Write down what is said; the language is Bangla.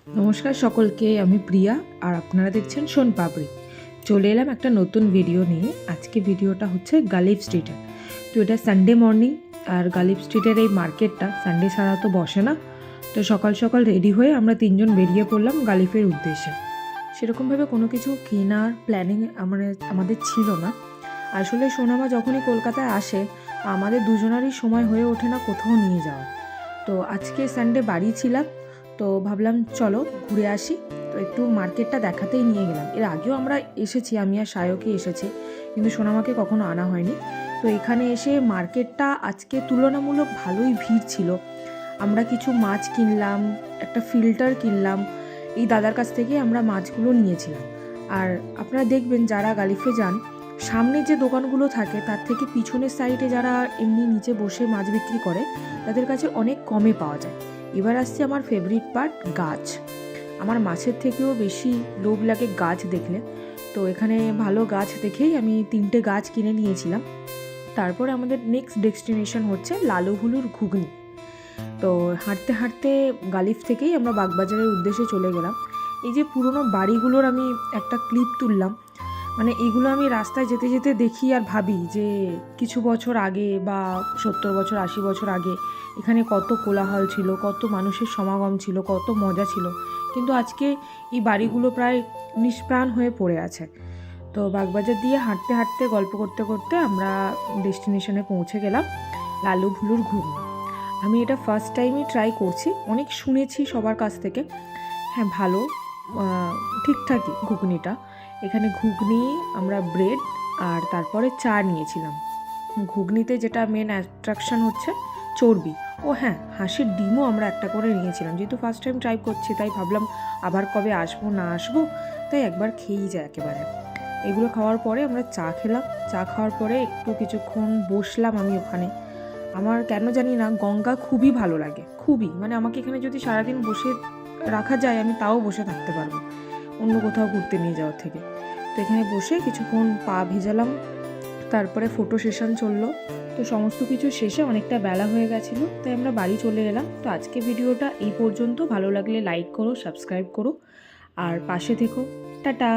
নমস্কার সকলকে, আমি প্রিয়া আর আপনারা দেখছেন শোন পাপড়ি। চলে এলাম একটা নতুন ভিডিও নিয়ে। আজকে ভিডিওটা হচ্ছে গালিব স্ট্রিটের। তো এটা সানডে মর্নিং, আর গালিব স্ট্রিটের এই মার্কেটটা সানডে ছাড়া তো বসে না। তো সকাল সকাল রেডি হয়ে আমরা তিনজন বেরিয়ে পড়লাম গালিফের উদ্দেশ্যে। সেরকমভাবে কোনো কিছু কেনার প্ল্যানিং আমাদের ছিল না। আসলে সোনামা যখনই কলকাতায় আসে আমাদের দুজনারই সময় হয়ে ওঠে না কোথাও নিয়ে যাওয়া। তো আজকে সানডে বাড়ি ছিলাম, তো ভাবলাম চলো ঘুরে আসি। তো একটু মার্কেটটা দেখাতেই নিয়ে গেলাম। এর আগেও আমরা এসেছি, আমি আর সায়কই এসেছি, কিন্তু সোনামাকে কখনো আনা হয়নি। তো এখানে এসে মার্কেটটা আজকে তুলনামূলক ভালোই ভিড় ছিল। আমরা কিছু মাছ কিনলাম, একটা ফিল্টার কিনলাম। এই দাদার কাছ থেকে আমরা মাছগুলো নিয়েছিলাম। আর আপনারা দেখবেন যারা গালিফে যান, সামনে যে দোকানগুলো থাকে তার থেকে পিছনের সাইডে যারা এমনি নিচে বসে মাছ বিক্রি করে তাদের কাছে অনেক কমে পাওয়া যায়। এবার আসছে আমার ফেভারিট পার্ট, গাছ। আমার মাছের থেকেও বেশি লোভ লাগে গাছ দেখলে। তো এখানে ভালো গাছ দেখেই আমি 3টে গাছ কিনে নিয়েছিলাম। তারপরে আমাদের নেক্সট ডেস্টিনেশন হচ্ছে লালুহুলুর ঘুগনি। তো হাঁটতে হাঁটতে গালিফ থেকেই আমরা বাগবাজারের উদ্দেশ্যে চলে গেলাম। এই যে পুরনো বাড়িগুলোর আমি একটা ক্লিপ তুললাম, মানে এগুলো আমি রাস্তায় যেতে যেতে দেখি আর ভাবি যে কিছু বছর আগে বা 70 বছর 80 বছর আগে এখানে কত কোলাহল ছিল, কত মানুষের সমাগম ছিল, কত মজা ছিল। কিন্তু আজকে এই বাড়িগুলো প্রায় নিষ্প্রাণ হয়ে পড়ে আছে। তো বাগবাজার দিয়ে হাঁটতে হাঁটতে গল্প করতে করতে আমরা ডেস্টিনেশনে পৌঁছে গেলাম, লালু ভুলুর ঘুগনি। আমি এটা ফার্স্ট টাইমই ট্রাই করছি, অনেক শুনেছি সবার কাছ থেকে। হ্যাঁ, ভালো, ঠিকঠাকই ঘুগনিটা। এখানে ঘুগনি, আমরা ব্রেড আর তারপরে চা নিয়েছিলাম। ঘুগনিতে যেটা মেন অ্যাট্রাকশন হচ্ছে চর্বি। ও হ্যাঁ, হাঁসের ডিমও আমরা একটা করে নিয়েছিলাম। যেহেতু ফার্স্ট টাইম ট্রাই করছি তাই ভাবলাম আবার কবে আসবো না আসবো, তাই একবার খেয়েই যায় একেবারে। এগুলো খাওয়ার পরে আমরা চা খেলাম। চা খাওয়ার পরে একটু কিছুক্ষণ বসলাম আমি ওখানে। আমার কেন জানি না গঙ্গা খুবই ভালো লাগে, খুবই, মানে আমাকে এখানে যদি সারাদিন বসে রাখা যায় আমি তাও বসে থাকতে পারবো, অন্য কোথাও ঘুরতে নিয়ে যাওয়ার থেকে। তো এখানে বসে কিছুক্ষণ পা ভেজালাম, তারপরে ফটো সেশন চললো। তো সমস্ত কিছু শেষে অনেকটা বেলা হয়ে গেছিলো, তাই আমরা বাড়ি চলে এলাম। তো আজকে ভিডিওটা এই পর্যন্ত। ভালো লাগলে লাইক করো, সাবস্ক্রাইব করো আর পাশে থেকো। টাটা।